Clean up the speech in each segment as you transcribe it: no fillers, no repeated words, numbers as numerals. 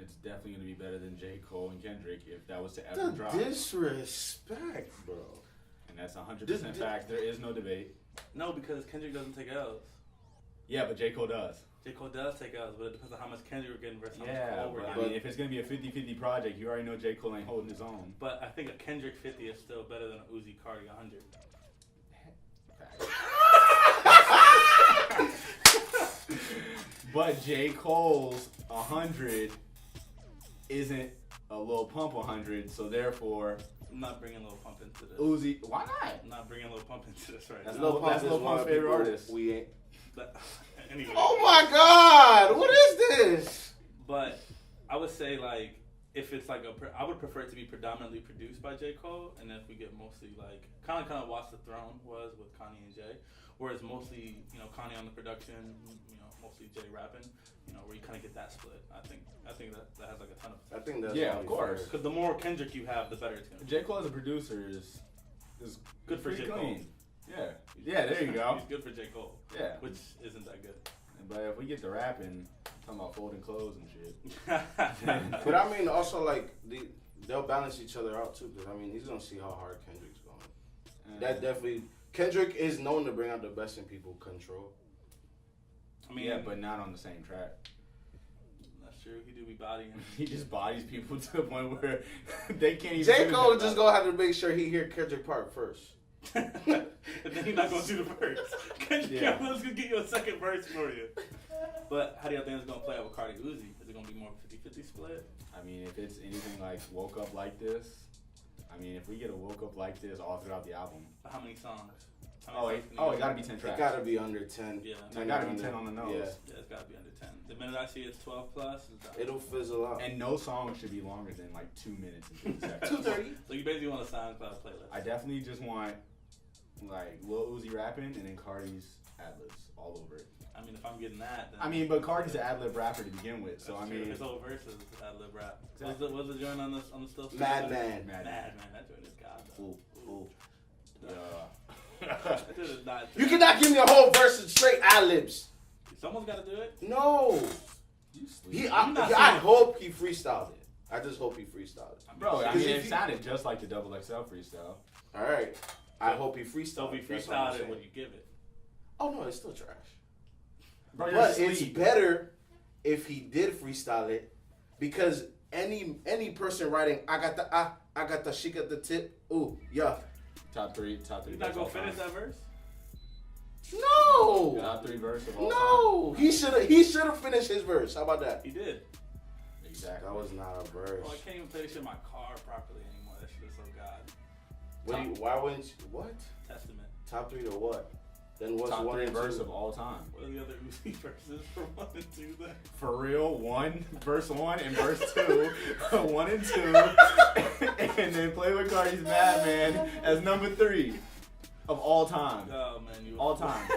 it's definitely going to be better than J. Cole and Kendrick if that was to ever drop. Disrespect, bro. And that's 100% fact. There is no debate. No, because Kendrick doesn't take L's. Yeah, but J. Cole does. J. Cole does take L's, but it depends on how much Kendrick we're getting versus how much Yeah, Cole we're but getting. I mean, if it's going to be a 50-50 project, you already know J. Cole ain't holding his own. But I think a Kendrick 50 is still better than an Uzi Carti 100. But J. Cole's 100 isn't a Lil Pump 100, so therefore I'm not bringing Lil Pump into this. Uzi, why not? I'm not bringing Lil Pump into this right That's now. Lil Pump's favorite artist. We ain't. Anyway. Oh my God! What is this? But I would say like if it's like I would prefer it to be predominantly produced by J. Cole, and if we get mostly like kind of Watch the Throne was with Kanye and Jay, whereas mostly Kanye on the production, mostly Jay rapping, where you kind of get that split. I think that has like a ton of. I think that's of course. Because the more Kendrick you have, the better it's gonna be. J. Cole as a producer is good for J. Cole. Yeah, there you go. He's good for J. Cole. Yeah, which isn't that good. But if we get to rapping, I'm talking about folding clothes and shit. But I mean, also like they'll balance each other out too. Because I mean, he's gonna see how hard Kendrick's going. That definitely. Kendrick is known to bring out the best in people. Control. I mean, yeah, but not on the same track. That's true. He do be bodying. He just bodies people to the point where they can't even. J. Cole just gonna have to make sure he hear Kendrick Park first. And then he's not gonna do the verse. Kendrick Lamar's gonna get you a second verse for you. But how do y'all think it's gonna play out with Cardi Uzi? Is it gonna be more of a 50-50 split? I mean, if it's anything like Woke Up Like This, I mean, if we get a Woke Up Like This all throughout the album. How many songs? It gotta be 10 tracks. It gotta be under 10. Yeah. It gotta be 10 on the nose. Yeah, it's gotta be under 10. The minute I see it's 12 plus, it'll fizzle out. And no song should be longer than like 2 minutes and 50 seconds. 2:30. So you basically want a SoundCloud playlist. I definitely just want like Lil Uzi rapping and then Cardi's ad-libs all over it. I mean, if I'm getting that, then... I mean, but Cardi's an ad-lib rapper to begin with, so I mean... His whole verse is ad-lib rap. Exactly. What's the joint on the still? Madman. Madman, that joint is god, though. Ooh. That joint is not... You cannot give me a whole verse of straight ad-libs. Someone's gotta do it. No. I hope he freestyled it. I just hope he freestyled it. Bro, I mean, it sounded just like the Double XL freestyle. Alright. I hope he freestyled So if he freestyled it, what do you give it? Oh, no, it's still trash. Bro, but it's better if he did freestyle it, because any person writing, I got the, she got the tip, ooh, yeah. Top three. You not gonna finish that verse? No. Top 3 verse of all No. time. He should have finished his verse. How about that? He did. Exactly. That was not a verse. Oh, I can't even play this shit in my car properly anymore. That shit is so god. Why wouldn't you, what? Testament. Top 3 to what? Then what's top 1 3 and verse 2? of all time? What are the other Uzi verses for 1 and 2 then? For real, verse 1 and verse 2, 1 and 2, and then Play with Cardi's Madman as number 3 of all time. Oh man, all time.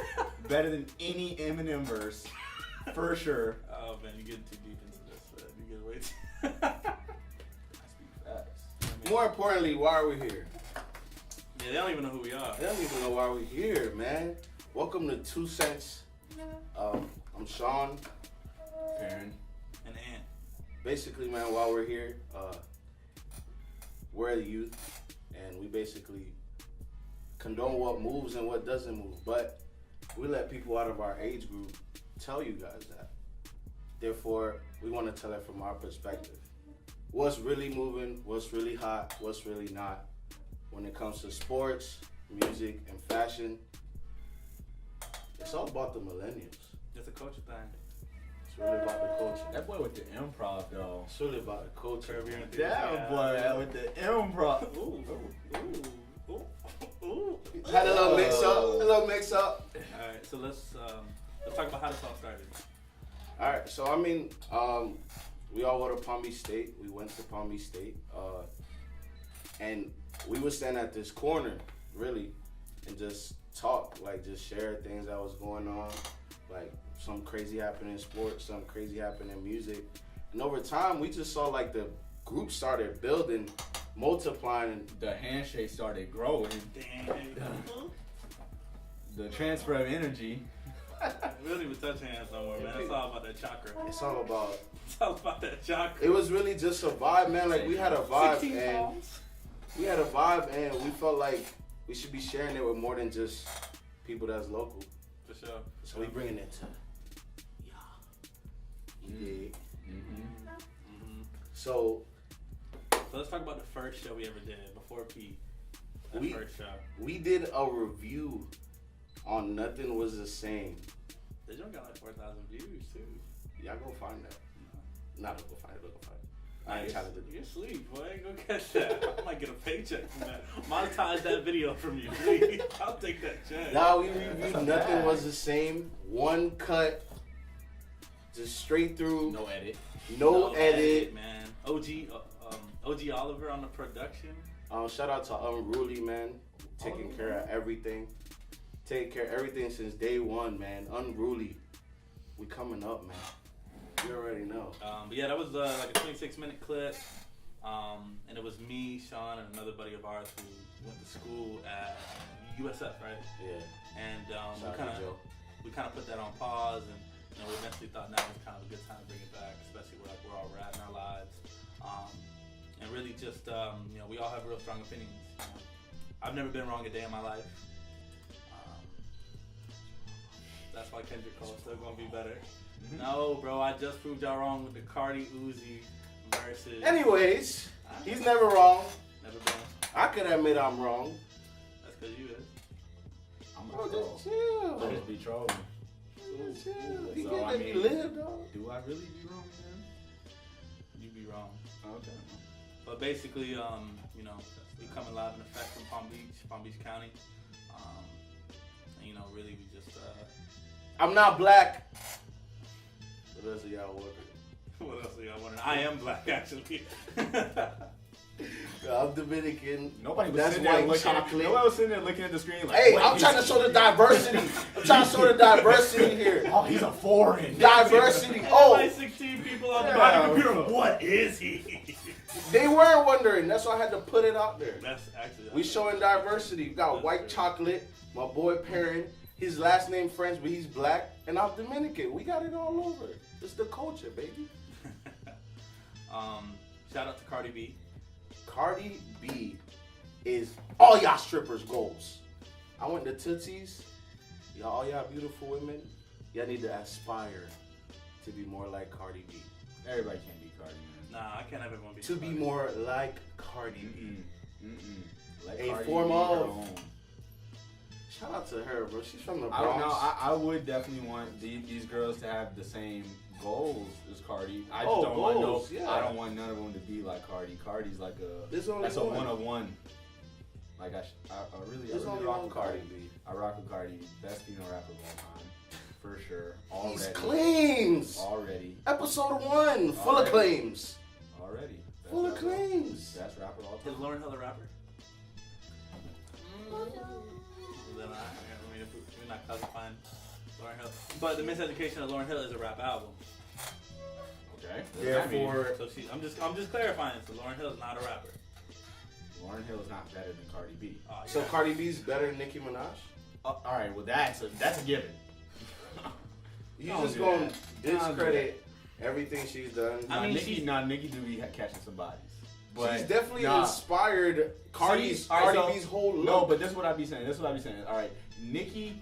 Better than any Eminem verse, for sure. Oh man, you're getting too deep into this. Man. You get way too. I speak facts. More importantly, why are we here? Yeah, they don't even know who we are. They don't even know why we're here, man. Welcome to 2 Cents. I'm Sean. Perrin. And Ant. Basically, man, while we're here, we're the youth, and we basically condone what moves and what doesn't move. But we let people out of our age group tell you guys that. Therefore, we want to tell it from our perspective. What's really moving, what's really hot, what's really not. When it comes to sports, music, and fashion, it's all about the millennials. It's a culture thing. It's really about the culture. That boy with the improv, though. It's really about the culture. That boy with the improv. Ooh. Had a little mix up. Alright, so let's talk about how this all started. Alright, so I mean, we all go to Palm Beach State. We went to Palm Beach State. And we would stand at this corner, really, and just talk, like just share things that was going on, like some crazy happening in sports, some crazy happening in music. And over time, we just saw like the group started building, multiplying. The handshake started growing. Damn. The transfer of energy. We don't even touch hands no more, man. It's all about that chakra. It's all about Tell about that chocolate. It was really just a vibe, man. Like we had a vibe 16 and pounds. we had a vibe and we felt like we should be sharing it with more than just people that's local. For sure. So we bringing it to yeah. So let's talk about the first show we ever did before Pete. That first show. We did a review on Nothing Was the Same. They just got like 4,000 views too. Y'all go find that. Not go find it. Go find it. I ain't Nice. trying to do You're asleep, boy. Go catch that. I might get a paycheck from that. Monetize that video from you, please. I'll take that check. Now we reviewed Nothing Was the Same. One cut. Just straight through. No edit. No edit. man. OG Oliver on the production. Shout out to Unruly, man. Taking care of everything. Taking care of everything since day one, man. Unruly. We coming up, man. You already know. But yeah, that was like a 26-minute clip. And it was me, Sean, and another buddy of ours who went to school at USF, right? Yeah. And Shout out to Joe. we kind of put that on pause, and we eventually thought now was kind of a good time to bring it back, especially where like we're all at in our lives, and really just we all have real strong opinions. I've never been wrong a day in my life. That's why Kendrick Cole is still gonna be better. Mm-hmm. No, bro, I just proved y'all wrong with the Carti Uzi versus. Anyways, he's never wrong. Never been. I could admit I'm wrong. That's because you is. I'm Bro, gonna troll. just chill. Just be trolling. Just chill. He So, can't I let me mean- live, dog. Do I really be wrong, man? You be wrong. Okay. But basically, we coming live in effect from Palm Beach County. And, really we just, I'm not black. What else are y'all wondering? what else are y'all wondering? I am black, actually. I'm Dominican. Nobody was That's sitting there white looking. chocolate. Nobody was sitting there looking at the screen like. Hey, wait, I'm trying to show the diversity. I'm trying to show the diversity here. Oh, he's a foreign. Diversity. Oh, Oh, 16 people on the Yeah, body computer. bro. What is he? they were wondering. That's why I had to put it out there. That's actually. We showing diversity. We got That's white true. chocolate. chocolate. My boy Perrin. His last name French, but he's black. And I'm Dominican. We got it all over. It's the culture, baby. Shout out to Cardi B. Cardi B is all y'all strippers' goals. I went to Tootsie's. All y'all beautiful women, y'all need to aspire to be more like Cardi B. Everybody can't be Cardi, man. Nah, I can't have everyone be. To be Cardi. more like Cardi B. Let A Cardi form be her of- own. Shout out to her, bro. She's from the I don't Bronx. know. I would definitely want these girls to have the same goals as Cardi. I just Oh, don't want goals, yeah. I don't want none of them to be like Cardi. Cardi's like There's only that's a one. one of one. Like I really There's only rock one with Cardi Cardi. B. I rock with Cardi. Best female rapper of all time, for sure. Already. He's claims. Already. Episode 1, full of Already. claims. Already. Best Full of rapper- claims. Best rapper of all Is time. Lauryn Hill a rapper? Then we're not classifying Lauryn Hill. But The Miseducation of Lauryn Hill is a rap album. Okay. What does that mean? Therefore, So I'm just clarifying. So Lauryn Hill is not a rapper. Lauryn Hill is not better than Cardi B. Oh, so yeah. Cardi B's better than Nicki Minaj? All right. Well, that's a given. You Don't just do gonna that. Don't do discredit everything she's done. I mean, Nicki, she's- Nicki do be catching some bodies. But She's definitely nah. inspired Cardi All right, B's whole look. No, but this is what I be saying. All right, Nicki,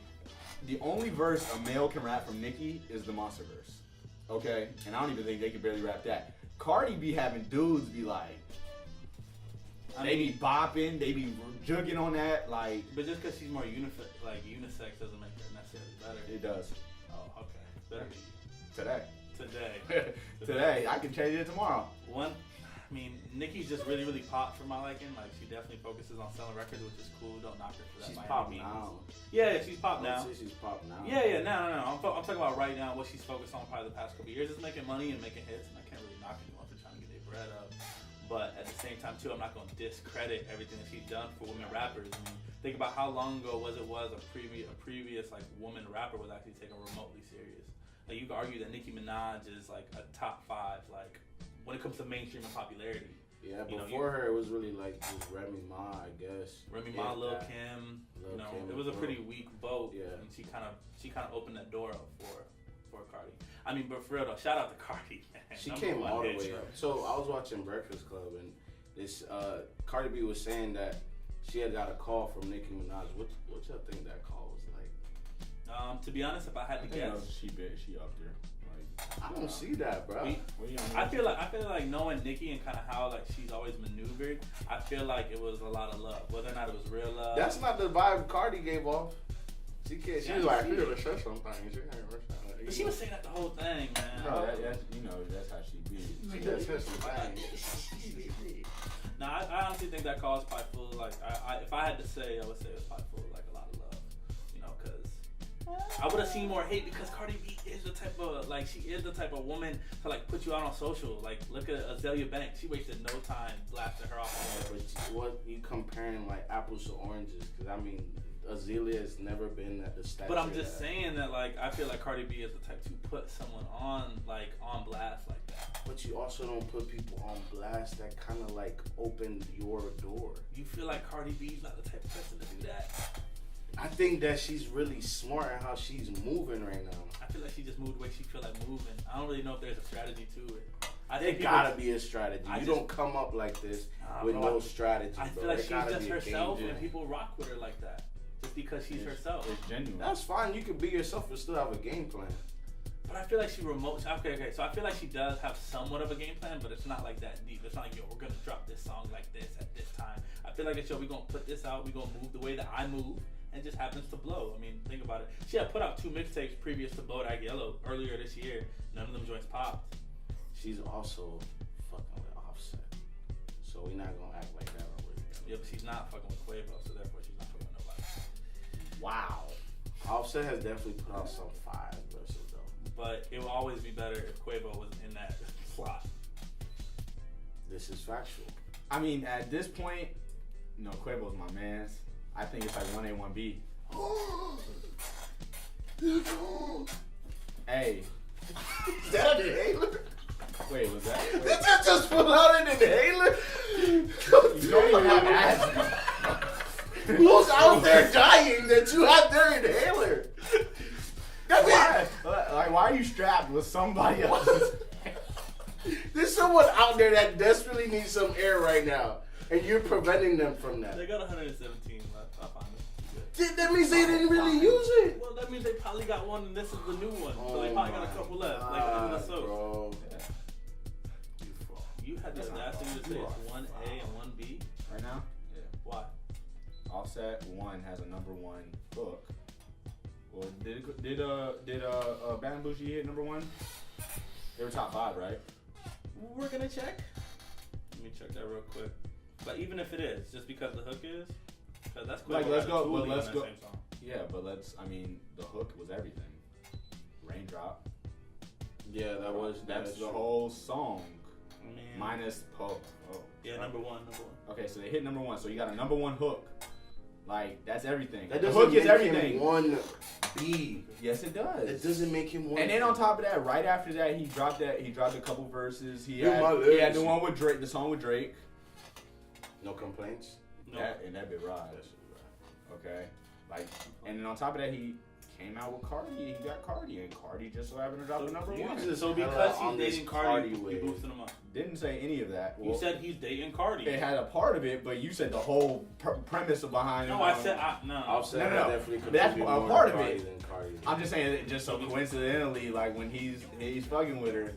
the only verse a male can rap from Nicki is the monster verse. Okay? And I don't even think they can barely rap that. Cardi be having dudes be like, they be bopping, they be jugging on that, like. But just because she's more unisex doesn't make her necessarily better. It does. Oh, okay. Better Today. today. I can change it tomorrow. Nicki's just really, really pop for my liking. Like, she definitely focuses on selling records, which is cool. Don't knock her for that. She's by any pop means. now. Yeah, she's pop I now. would say she's pop now. Yeah, no. I'm talking about right now. What she's focused on probably the past couple years is making money and making hits, and I can't really knock anyone for trying to get their bread up. But at the same time, too, I'm not going to discredit everything that she's done for women rappers. I mean, think about how long ago was a previous like woman rapper was actually taken remotely serious. Like, you could argue that Nicki Minaj is like a top 5, like when it comes to mainstream and popularity. Yeah, You know, before her, it was really like just Remy Ma, I guess. Remy Yeah, Ma, Lil that. Kim, Lil Kim it was a as pretty well. weak vote. Yeah. And she kind of opened that door up for Cardi. I mean, but for real though, shout out to Carti. She came all the way up. So I was watching Breakfast Club, and this Cardi B was saying that she had got a call from Nicki Minaj. What y'all think that call was like? To be honest, if I had to guess, she up there. I don't see that, bro. I feel like knowing Nicki and kind of how like she's always maneuvered, I feel like it was a lot of love. Whether or not it was real love. That's not the vibe Cardi gave off. She was like, "You gotta say something." But she was saying that the whole thing, man. No, that's how she be. She just said some things. No, I honestly think that call is probably full. Like, if I had to say, I would say it was probably full of like a lot of love. You know, because I would have seen more hate because Cardi B is the type of she is the type of woman to like put you out on social. Like, look at Azalea Banks. She wasted no time blasting her off. But what you comparing like apples to oranges? Because I mean, Azalea has never been at the stature. But I'm just saying that like I feel like Cardi B is the type to put someone on blast like that. But you also don't put people on blast that kind of like opened your door. You feel like Cardi B's not the type of person to do that? I think that she's really smart in how she's moving right now. I feel like she just moved the way she feel like moving. I don't really know if there's a strategy to it. There gotta be a strategy. You don't come up like this with no strategy. I feel like she's just herself and people rock with her like that. Just because she's herself. It's genuine. That's fine. You can be yourself and still have a game plan. But I feel like she okay. So I feel like she does have somewhat of a game plan, but it's not like that deep. It's not like, yo, we're gonna drop this song like this at this time. I feel like it's, yo, we're gonna put this out, we're gonna move the way that I move, and it just happens to blow. I mean, think about it. She had put out 2 mixtapes previous to Bodak Yellow earlier this year. None of them joints popped. She's also fucking with Offset. So we're not gonna act like that already. Yeah, but she's not fucking with Quavo, so therefore she's not fucking with nobody. Wow. Offset has definitely put out some fire verses though. But it will always be better if Quavo was in that slot. This is factual. I mean, at this point, Quavo's my man's. I think it's like 1A, 1B. Hey. Is that an inhaler? Wait, was that? Did you just pull out an inhaler? You don't even have asthma. Who's out there dying that you have their inhaler? Why are you strapped with somebody else's? There's someone out there that desperately needs some air right now, and you're preventing them from that. They got 117 left. I'll find it. That means they didn't really use it. Well, that means they probably got one, and this is the new one. So they probably got a couple left. Like in the soap. Bro. You had the audacity to say it's 1A and 1B Right now? Yeah. Why? Offset 1 has a number 1 hook. Well, did Bad Bougie hit number 1? They were top 5, right? We're gonna check. Let me check that real quick. But even if it is, just because the hook is, because that's Like, let's go. But on let's that go. same song. Yeah, but the hook was everything. Raindrop. Yeah, That's the whole song. Man. Minus Poe. Oh. Yeah, number one. Okay, so they hit number 1. So you got a number 1 hook. Like, that's everything. That the doesn't hook make is everything. him 1B. Yes, it does. It doesn't make him 1B. And then on top of that, right after that, he dropped a couple verses. He You're my had the legend. one with Drake, the song with Drake. No complaints? No. That bit ride. Okay. Like, and then on top of that, he came out with Carti. He got Carti, and Carti just so happened to drop the number 1. So because he's dating Carti, you boosted him up. Didn't say any of that. You said he's dating Carti. They had a part of it, but you said the whole premise behind it. No, I said no. Offset No. definitely That's contributed a more part to of Carti it. than Carti. I'm just saying that just so coincidentally, like when he's fucking with her,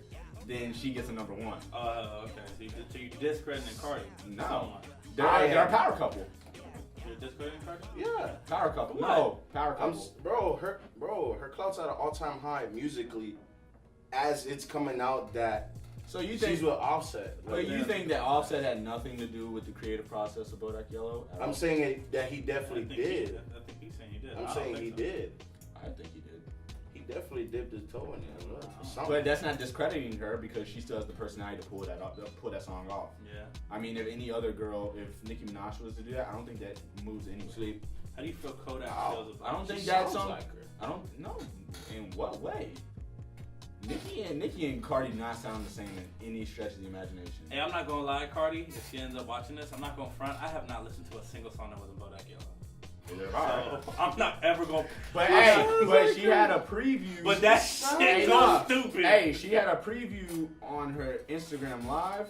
then she gets a number 1. Okay. So you discrediting Carti? No. Someone. They're a power couple. You're discrediting Carti? Yeah. Power couple. What? No, power couple. Her clout's at an all-time high musically, as it's coming out that So you she's think? with Offset. But you think that Offset had nothing to do with the creative process of Bodak Yellow? at all? I'm saying that he definitely did. I think he's saying he did. I'm saying he did. I think he did. He definitely dipped his toe in it. For something. But that's not discrediting her because she still has the personality to pull that song off. Yeah. I mean, if any other girl, if Nicki Minaj was to do that, I don't think that moves anyway. How do you feel Kodak feels about I don't it? think She that's sounds on. like her. I don't know in what way. Nicki and Carti do not sound the same in any stretch of the imagination. Hey, I'm not gonna lie, Carti. If she ends up watching this, I'm not gonna front. I have not listened to a single song that wasn't Bodak Yellow. So I'm not ever gonna. But hey, but she had a preview. But that shit goes stupid. Hey, she had a preview on her Instagram Live,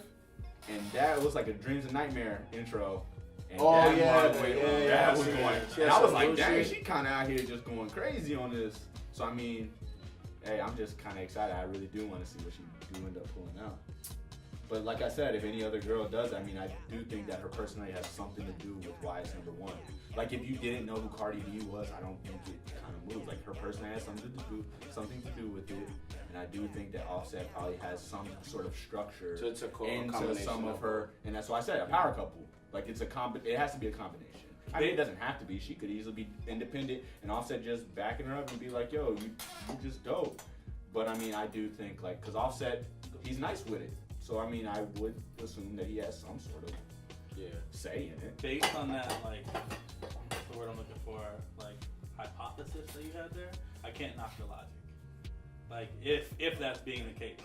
and that was like a Dreams and Nightmare intro. And that was going. And I was like, dang, she kind of out here just going crazy on this. So I mean, hey, I'm just kind of excited. I really do want to see what she do end up pulling out. But like I said, if any other girl does, I mean, I do think that her personality has something to do with why it's number one. Like if you didn't know who Cardi B was, I don't think it kind of moves. Like her personality has something to do with it. And I do think that Offset probably has some sort of structure into some of her, and that's why I said a power couple. Like it has to be a combination. I mean, it doesn't have to be. She could easily be independent and Offset just backing her up and be like, yo, you just dope. But I mean, I do think like, cause Offset, he's nice with it. So I mean, I would assume that he has some sort of say in it. Based on that, like, what's the word I'm looking for? Like hypothesis that you had there, I can't knock the logic. Like if that's being the case,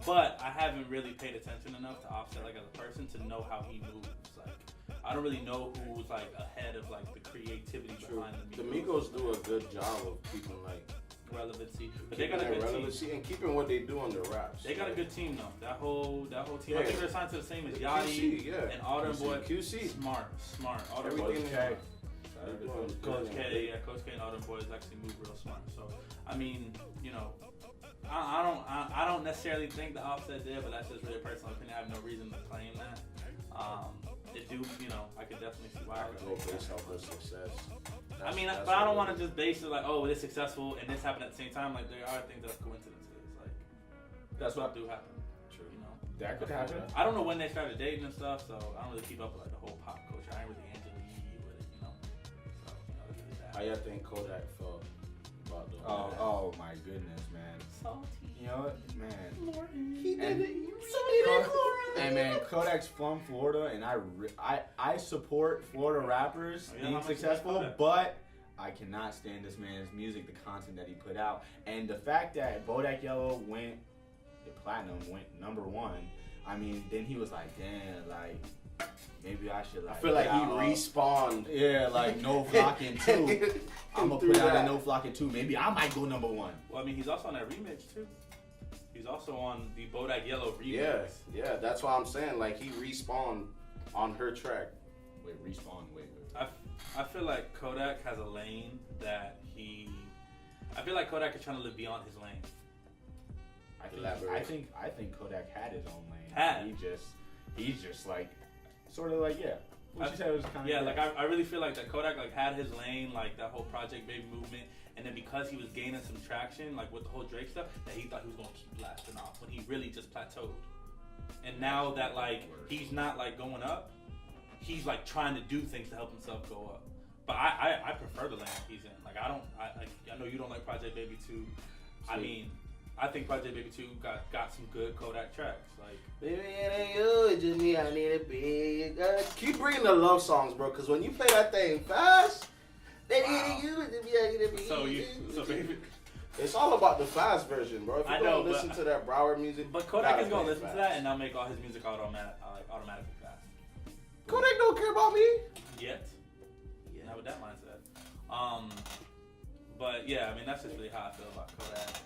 but I haven't really paid attention enough to Offset like as a person to know how he moves. Like I don't really know who's like ahead of like the creativity behind the Migos do a good job of keeping like relevancy, but they got a good team and keeping what they do on their raps. They got a good team though. That whole team. I think they're signed to the same as Yachty and all them boys. QC. Smart. All them boys. Coach K and all them boys actually move real smart. So I mean, you know, I don't necessarily think the Offset did, but that's just really personal opinion. I have no reason to claim that. It do, you know, I could definitely see why. Go based off her success. I mean, but I don't want to just base it like, oh, it's successful and this happened at the same time. Like there are things that's coincidences. Like that's what do happen. True. You know, that could happen. I don't know when they started dating and stuff, so I don't really keep up with like the whole pop culture. I ain't really Angela with it, you know. So you know, really that. How y'all think Kodak felt about the? Oh my goodness, man. Salty. You know what, man? He did it. And man, Kodak's from Florida, and I support Florida rappers being successful, but I cannot stand this man's music, the content that he put out, and the fact that Bodak Yellow went number one. I mean, then he was like, damn, like maybe I should like. I feel like he respawned. Yeah, like No Flockin' 2. I'm gonna put out a No Flockin' 2. Maybe I might go number one. Well, I mean, he's also on that remix too. He's also on the Bodak Yellow remix. Yeah, that's why I'm saying like he respawned on her track. Wait. I feel like Kodak has a lane that I feel like Kodak is trying to live beyond his lane. I think Kodak had his own lane. He's just like sort of like What you said was kind of like I really feel like that Kodak like had his lane, like that whole Project Baby movement, and then because he was gaining some traction, like with the whole Drake stuff, that he thought he was gonna keep blasting off when he really just plateaued. And now that like he's not like going up, he's like trying to do things to help himself go up. But I prefer the lane he's in. Like I know you don't like Project Baby 2. I mean, I think Project Baby 2 got some good Kodak tracks. Like, baby, it ain't you, it's just me, I need a big. Keep bringing the love songs, bro, because when you play that thing fast, baby, it ain't you, it's just me, I need a big. So baby. It's all about the fast version, bro. If you don't listen to that Broward music, but Kodak is gonna listen to that and not make all his music automatically fast. Kodak don't care about me yet. Not with that mindset. But yeah, I mean that's just really how I feel about Kodak.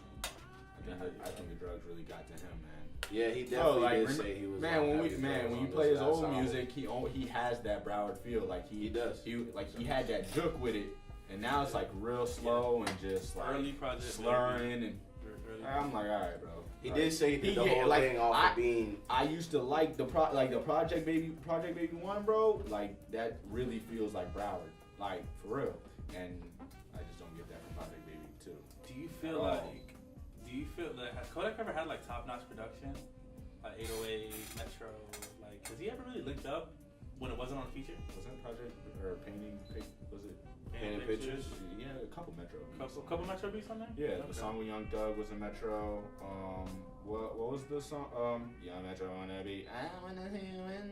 I think the drugs really got to him, man. Yeah, he definitely did say he was. When you play his old music, he has that Broward feel. Like he does. He had that juke with it, and now it's like real slow and just like early project slurring and. I'm like, all right, bro. He did say he did the whole thing off the beam. I used to like the Project Baby 1, bro. Like that really feels like Broward, like for real. And I just don't get that from Project Baby 2. Do you feel that has Kodak ever had like top-notch production, like 808, Metro? Like, has he ever really linked up when it wasn't on feature? Was that Project or Painting? Was it Painting Pictures? Yeah, a couple Metro beats. Couple Metro beats on there? Yeah, the song with Young Thug was a Metro. What was the song? Young Metro on that beat. I wanna see you in.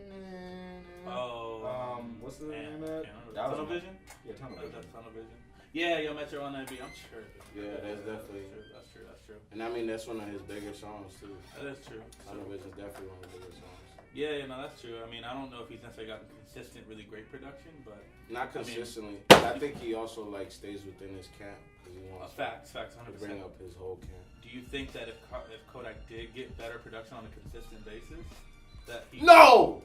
What's the name of that? Tunnel Vision? Yeah, Tunnel Vision. Tunnel Vision. Yeah, Young Metro on that beat. I'm sure. Yeah, that's definitely. That's true. And I mean, that's one of his bigger songs too. That is true. Tunnel Vision is definitely one of his bigger songs. Yeah, no, that's true. I mean, I don't know if he's necessarily got consistent, really great production, but Not consistently. I think he also like stays within his camp because he wants facts, to 100%. bring up his whole camp. Do you think that if Kodak did get better production on a consistent basis, that he? No.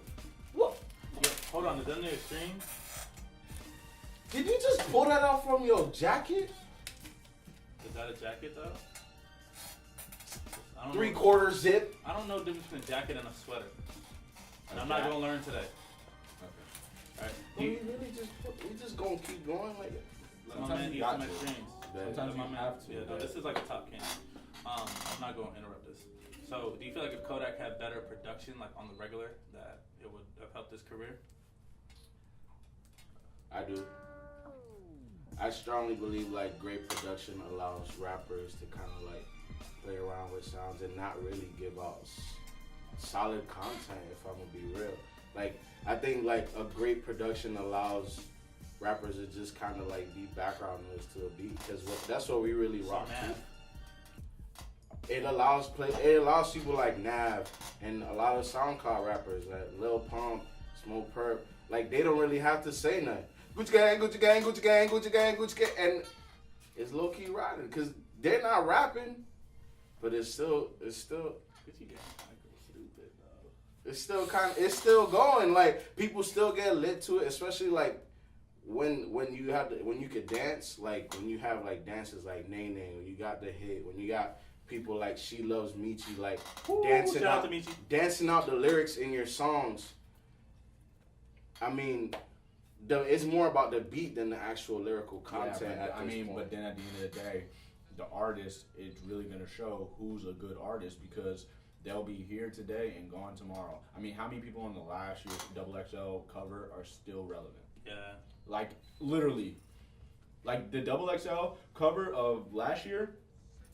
What? Yeah, hold on, is that your stream? Did you just pull that out from your jacket? Is that a jacket though? I don't 3/4 zip. I don't know the difference between a jacket and a sweater. And I'm not gonna learn today. Okay. Alright. We just gonna keep going like it. Let my Sometimes man you eat got some to. extremes. Sometimes My you man- have to. Yeah, no, this is like a top can. I'm not going to interrupt this. So, do you feel like if Kodak had better production, like on the regular, that it would have helped his career? I do. I strongly believe like great production allows rappers to kind of like play around with sounds and not really give out solid content. If I'm gonna be real, like I think like a great production allows rappers to just kind of like be background noise to a beat because that's what we really rock to. It allows people like Nav and a lot of SoundCloud rappers like Lil Pump, Smoke Perp, like they don't really have to say nothing. Gucci gang, Gucci gang, Gucci gang, Gucci gang, Gucci gang, and it's low key riding because they're not rapping, but it's still Gucci gang kind of stupid though. it's still going. Like people still get lit to it, especially like when you could dance, like when you have like dances like Nene, when you got the hit, when you got people like She Loves Michi, like dancing shout out to Michi. dancing out the lyrics in your songs. I mean, it's more about the beat than the actual lyrical content. Yeah, at this point. but then at the end of the day, the artist is really gonna show who's a good artist because they'll be here today and gone tomorrow. I mean, how many people on the last year's XXL cover are still relevant? Yeah. Like literally, like the XXL cover of last year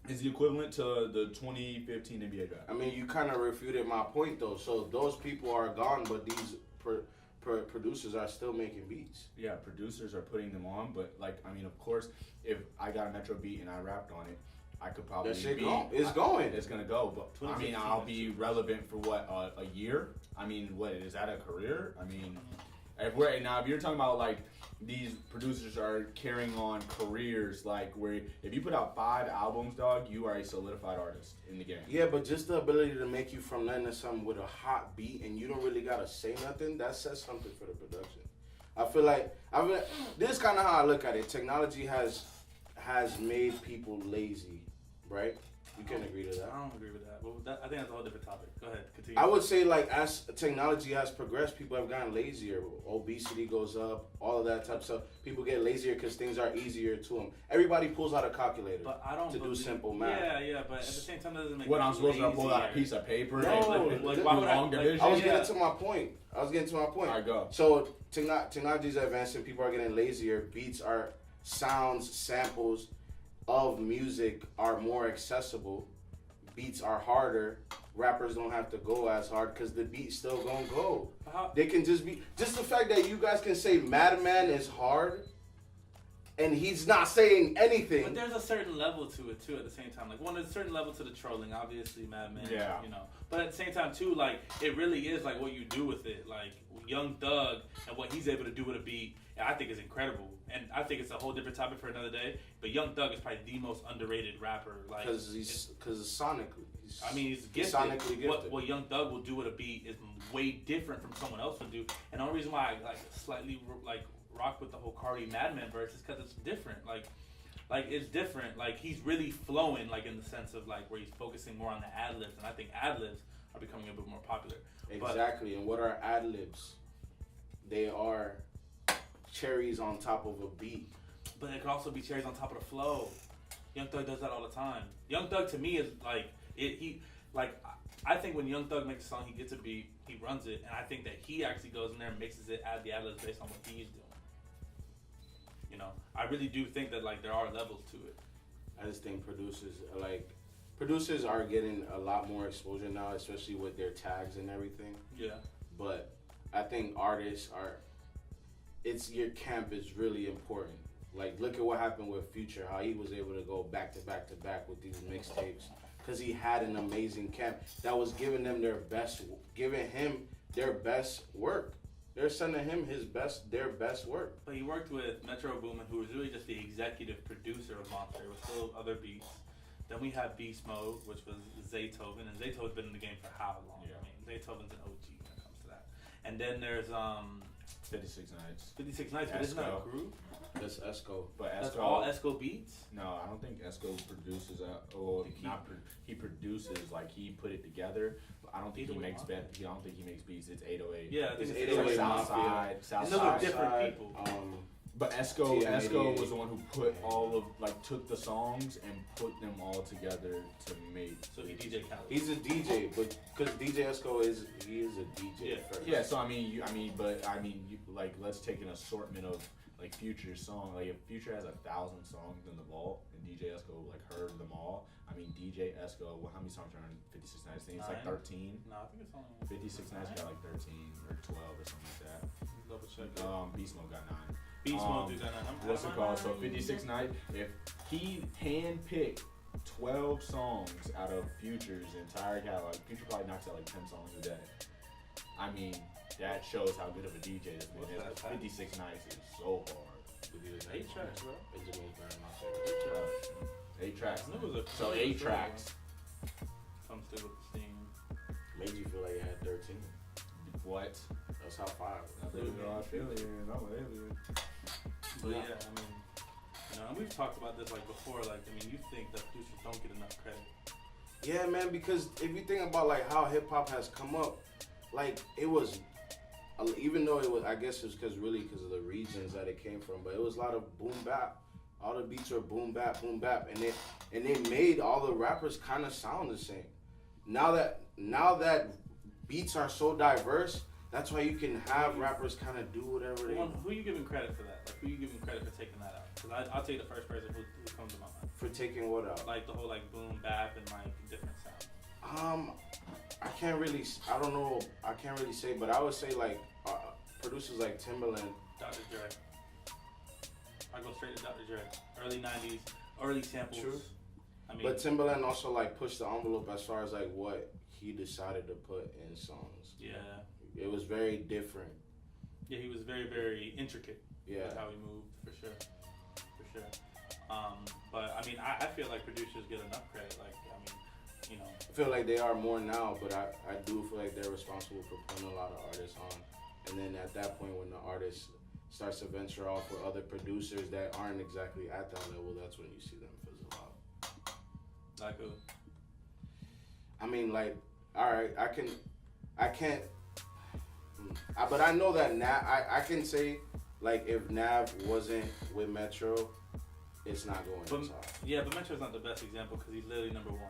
is the equivalent to the 2015 NBA draft. I mean, you kind of refuted my point though. So those people are gone, but these producers are still making beats. Yeah, producers are putting them on, but like, I mean, of course, if I got a Metro beat and I rapped on it, I could probably That shit be. It's going. It's gonna go, but I mean, I'll be relevant for what a year. I mean, what is that a career? I mean, if you're talking about like these producers are carrying on careers, like where if you put out 5 albums, dog, you are a solidified artist in the game. Yeah, but just the ability to make you from nothing to something with a hot beat and you don't really gotta say nothing, that says something for the production. I feel like this is kind of how I look at it. Technology has made people lazy, right? You can agree to that. I don't agree with that. Well, I think that's a whole different topic. Go ahead, continue. I would say like as technology has progressed, people have gotten lazier. Obesity goes up, all of that type of stuff. People get lazier because things are easier to them. Everybody pulls out a calculator but I don't to do simple math. Yeah, but at the same time, that doesn't make What I'm you supposed to pull out a lazier. piece of paper No, and like, do why would I- long like, division? I was Yeah. getting to my point. Alright, go. So technology is advancing. People are getting lazier. Beats are sounds, samples of music are more accessible. Beats are harder. Rappers don't have to go as hard because the beat's still gonna go. They can just the fact that you guys can say Madman is hard, and he's not saying anything. But there's a certain level to it too. At the same time, like there's a certain level to the trolling. Obviously, Madman. Yeah. You know. But at the same time too, like it really is like what you do with it. Like Young Thug and what he's able to do with a beat, I think is incredible. And I think it's a whole different topic for another day. But Young Thug is probably the most underrated rapper. Like Because sonically. He's gifted. Sonically gifted. What Young Thug will do with a beat is way different from someone else would do. And the only reason why I like slightly like rock with the whole Carti Madman verse is because it's different. Like it's different. Like he's really flowing. Like in the sense of like where he's focusing more on the ad libs. And I think ad libs are becoming a bit more popular. Exactly. And what are ad libs? They are cherries on top of a beat. But it could also be cherries on top of the flow. Young Thug does that all the time. Young Thug to me is like I think when Young Thug makes a song, he gets a beat, he runs it, and I think that he actually goes in there and mixes it, add the ad-libs based on what he's doing. You know, I really do think that like there are levels to it. I just think producers are getting a lot more exposure now, especially with their tags and everything. Yeah. But I think artists your camp is really important. Like, look at what happened with Future, how he was able to go back to back to back with these mixtapes. Because he had an amazing camp that was giving them giving him their best work. They're sending him their best work. But he worked with Metro Boomin, who was really just the executive producer of Monster. There was still other beats. Then we have Beast Mode, which was Zaytoven, and Zaytoven's been in the game for how long? Yeah. I mean, Zaytoven's an OG when it comes to that. And then there's 56 Nights. 56 Nights, but isn't that a group? That's Esco. But That's Esco, all Esco beats? no, I don't think Esco produces. He produces, like he put it together. But I don't think he 808 makes Mafia. I don't think he makes beats. It's 808. Yeah, I think It's it's 808 808 Mafia. South Those are Side. different people. But Esco TM88. was the one who put all of took the songs and put them all together to make. So he DJ Khaled. He's a DJ, but because DJ Esco is a DJ Yeah. first. Yeah, so let's take an assortment of like Future's song. Like if Future has 1,000 songs in the vault and DJ Esco like heard them all. I mean DJ Esco, how many songs are on 56 Nights? I think it's like 13. No, I think it's only 56 Nights got like 13 or 12 or something like that. double check. Beast Mode got 9. Beast Mode do that. What's it called? So 56 Nights, if he handpicked 12 songs out of Future's entire catalog, Future probably knocks out like 10 songs a day. I mean, that shows how good of a DJ this man is. What's that? 56 Nights is so hard. 8 tracks, bro. Benjamin's better than my favorite. 8 tracks. I knew it was a- So 8 tracks. Comes through with the steam. Made you feel like you had 13. What? That's how fire. I live in Australia and I'm an alien. But yeah, I mean, and we've talked about this like before. Like, I mean, you think that producers don't get enough credit? Yeah, man, because if you think about like how hip hop has come up, like it was, even though it was, I guess it's because of the regions that it came from, but it was a lot of boom bap. All the beats were boom bap, and they made all the rappers kind of sound the same. Now that beats are so diverse, that's why you can have rappers kind of do whatever they. Who are you giving credit for that? Like, who are you giving credit for taking that out? Because I'll tell you the first person who comes to my mind. For taking what out? Like the whole like boom bap and like different sounds. I can't really. I don't know. I can't really say, but I would say like producers like Timbaland. Dr. Dre. I go straight to Dr. Dre. Early '90s, early samples. True. I mean, But Timbaland also like pushed the envelope as far as like what he decided to put in songs. yeah, It was very different. yeah, he was very, very intricate. Yeah. With how he moved, for sure. But I mean, I feel like producers get enough credit. Like, I mean, you know. I feel like they are more now, but I do feel like they're responsible for putting a lot of artists on. And then at that point, when the artist starts to venture off with other producers that aren't exactly at that level, that's when you see them fizzle out. Like who? I mean, like, all right, but I know that Nav, I can say, like, if Nav wasn't with Metro, it's not going to top. Yeah, but Metro's not the best example because he's literally number one.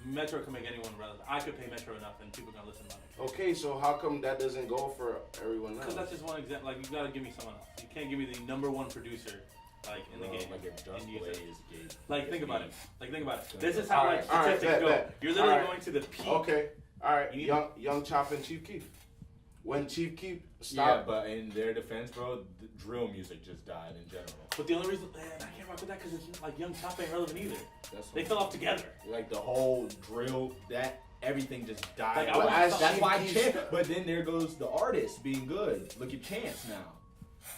Metro can make anyone relevant. I could pay Metro enough and people are going to listen to Metro. Okay, so how come that doesn't go for everyone else? Because that's just one example. Like, you got to give me someone else. You can't give me the number one producer, like, in the game. Like if Just and use Blaze it. gave. Like, think about it. It. This is how, like, statistics go. bet. You're literally Alright. going to the peak. Okay, all right, You need Young Chop and Chief Keef. When Chief Keef Yeah, stopped, but in their defense, bro, the drill music just died in general. But the only reason, man, I can't rock with that because it's like Young Chop ain't relevant either. That's They what- fell off together. Like the whole drill, everything just died. Like, I was- That's why Chief Chance. But then there goes the artist being good. Look at Chance now.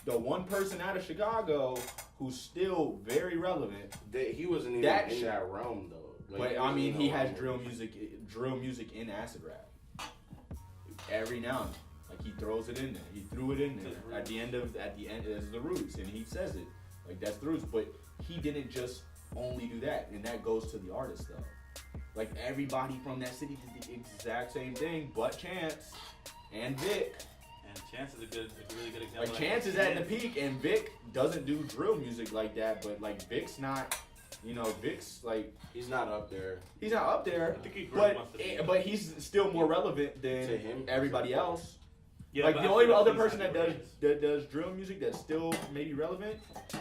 The one person out of Chicago who's still very relevant. he wasn't even That in shit- that realm though. Like, But I mean, he has drill. drill music in acid rap. Every now and then, like he throws it in there. He threw it in there at the end. As the roots, and he says it like that's the roots. But he didn't just only do that, and that goes to the artist though. Like everybody from that city did the exact same thing, but Chance and Vic. And Chance is a really good example. Like Chance is at the peak, and Vic doesn't do drill music like that. But like Vic's not. Vic's like He's not up there. he's not up there, I think he really wants to be. but he's still more relevant than To him. everybody else. Yeah, Like but the I only feel like other he's person not that the does drill music that's still maybe relevant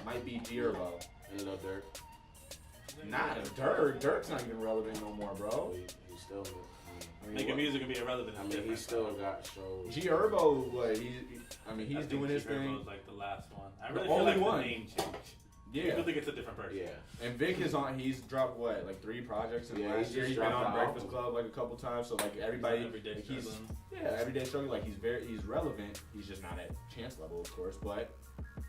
might be Dierbo. And Lil Durk. Not Dirk. Dirk's not even relevant no more, bro. He's still. I mean, Making what- music can be irrelevant. I is mean, he different. still got shows. G Herbo, what? He's I doing think his G-Herbo thing. is like the last one. I The really only feel like one. the name change. Yeah. People think it's a different person. Yeah. And Vic is on. He's dropped what, like 3 projects in the last year. He's been on Breakfast Club like a couple times. So like everybody, Everyday like, he's struggling. everyday struggling. Like he's relevant. He's just not at Chance level, of course. But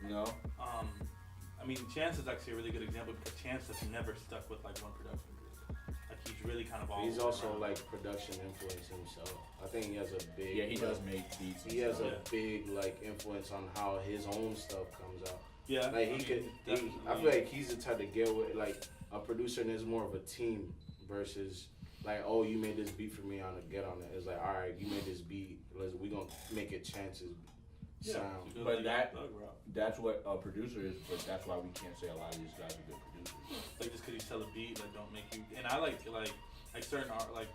you know, I mean, Chance is actually a really good example because Chance has never stuck with like one production group. Like he's really kind of all. He's over also around. like production influence himself. I think he has a big. yeah, he does make beats. And He has stuff. a big like influence on how his own stuff comes out. Yeah, Like he could. I feel like he's the type to get with like a producer, and is more of a team versus like, oh, you made this beat for me, I'm gonna get on it. It's like, all right, you made this beat, we gonna make it Chance's sound. But that's what a producer is. But that's why we can't say a lot of these guys are good producers. Like just because you sell a beat, like don't make you. And I like certain art, like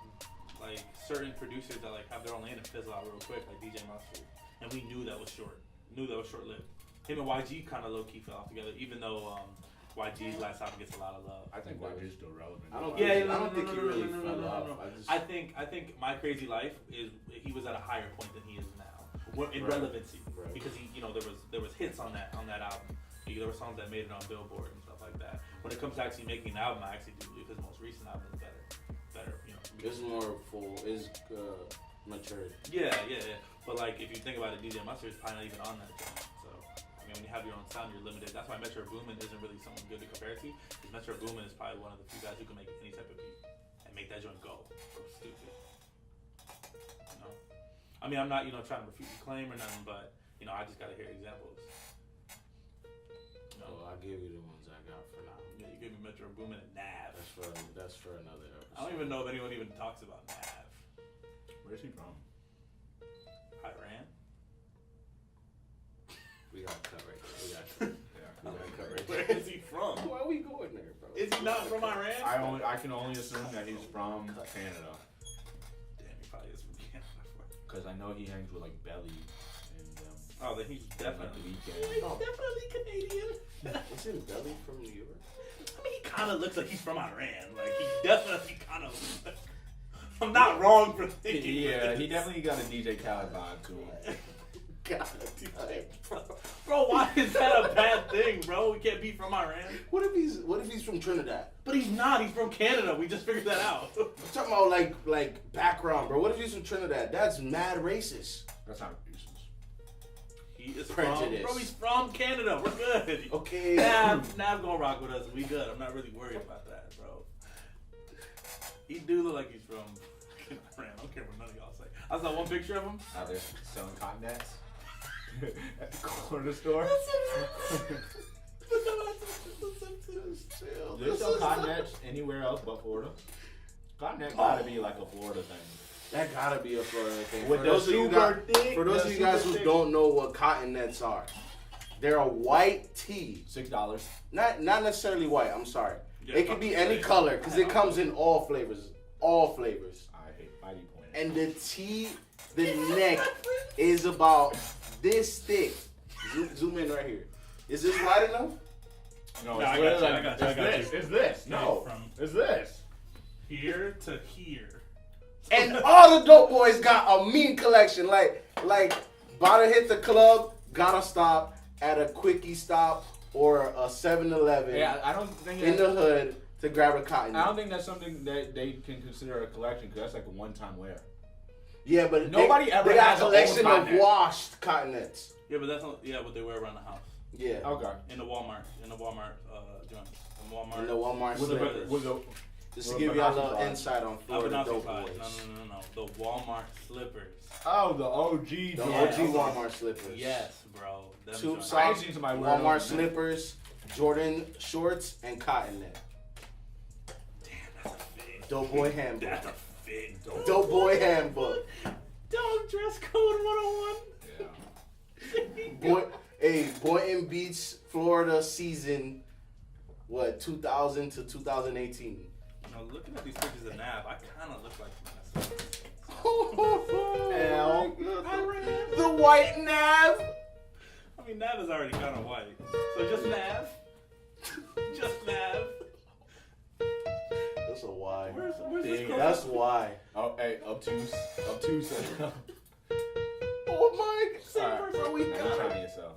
certain producers that like have their own lane and fizzle out real quick, like DJ Mustard. And we knew that was short. Knew that was short lived. Him and YG kind of low key fell off together, even though YG's last album gets a lot of love. I think YG is still relevant. I don't think he really fell off. I think My Crazy Life is he was at a higher point than he is now in relevancy because he there was hits on that album. There were songs that made it on Billboard and stuff like that. When it comes to actually making an album, I actually do believe his most recent album is better. It's more full. It's matured. Yeah. But like if you think about it, DJ Mustard is probably not even on that joint. So I mean, when you have your own sound, you're limited. That's why Metro Boomin isn't really someone good to compare to. Because Metro Boomin is probably one of the few guys who can make any type of beat and make that joint go stupid. You know? I mean, I'm not trying to refute your claim or nothing, but I just gotta hear examples. Well, I'll give you the ones I got for now. Yeah, you give me Metro Boomin and Nav. That's for another episode. I don't even know if anyone even talks about Nav. Where's he from? Iran. We got to cut right there. We got to cut right Where there. is he from? Why are we going there, bro? Is he not from Iran? I can only assume that he's from Canada. Damn, he probably is from Canada. Because I know he hangs with like Belly and Oh, then he's like definitely. the Weeknd. Definitely Canadian. Isn't Belly from New York? I mean, he kind of looks like he's from Iran. Like, he definitely kind of. I'm not wrong for thinking. Yeah, he definitely got a DJ Khaled vibe to him. God, Bro, why is that a bad thing, bro? We can't be from Iran. What if he's from Trinidad? But he's not. He's from Canada. We just figured that out. I'm talking about like background, bro. What if he's from Trinidad? That's mad racist. That's not racist. He is Prejudice. bro, he's from Canada. We're good. Okay. Nav gonna rock with us. We good. I'm not really worried about that, bro. He do look like he's from Iran. I don't care what none of y'all say. I saw one picture of him. Out there selling cotton nets at the corner store. Do they sell cotton nets anywhere else but Florida? Cotton net gotta be like a Florida thing. That gotta be a Florida thing. With For the those of you super guys, thick, for those the of you guys super who thick. don't know what cotton nets are, they're a white tee. $6. Not necessarily white. I'm sorry. Yeah, It could be any color because it comes in all flavors. All flavors. I hate Mighty Point. And the tee, the neck is about this thick. Zoom in right here. Is this wide enough? No, No, it's I got literally you, I like, got you, I it's got this. you. It's this. No, From it's this. here to here. And all the dope boys got a mean collection. Like about to hit the club, gotta stop at a quickie stop or a 7-Eleven Yeah, I don't think in the hood to grab a cotton. I don't think that's something that they can consider a collection because that's like a one-time wear. Yeah, but Nobody ever they got has a an collection old of cotton net. washed cotton nets. Yeah, but that's not what they wear around the house. Yeah. Okay. In the Walmart joints. In Walmart. And the Walmart With slippers. the Just to with give y'all a Banasi little vibes. insight on Not Florida Banasi dope vibes. boys. No. The Walmart slippers. oh, the OG. The joints. OG Walmart slippers. Yes, bro. Them Tube joints. I ain't socks, seen somebody wear Walmart those. slippers, Jordan shorts, and cotton net. Damn, that's a fit. Dope boy handbook. That's a fit. Dope boy handbook. Dog dress code 101. Yeah. Boynton Beach, Florida season, 2000 to 2018. Looking at these pictures of Nav, I kind of look like myself. L. The white Nav. I mean, Nav is already kind of white. So just Nav. Just Nav. That's a Y. Where's this Dang, girl? That's why. Oh, hey, obtuse. Oh my. All right, now you're trying yourself.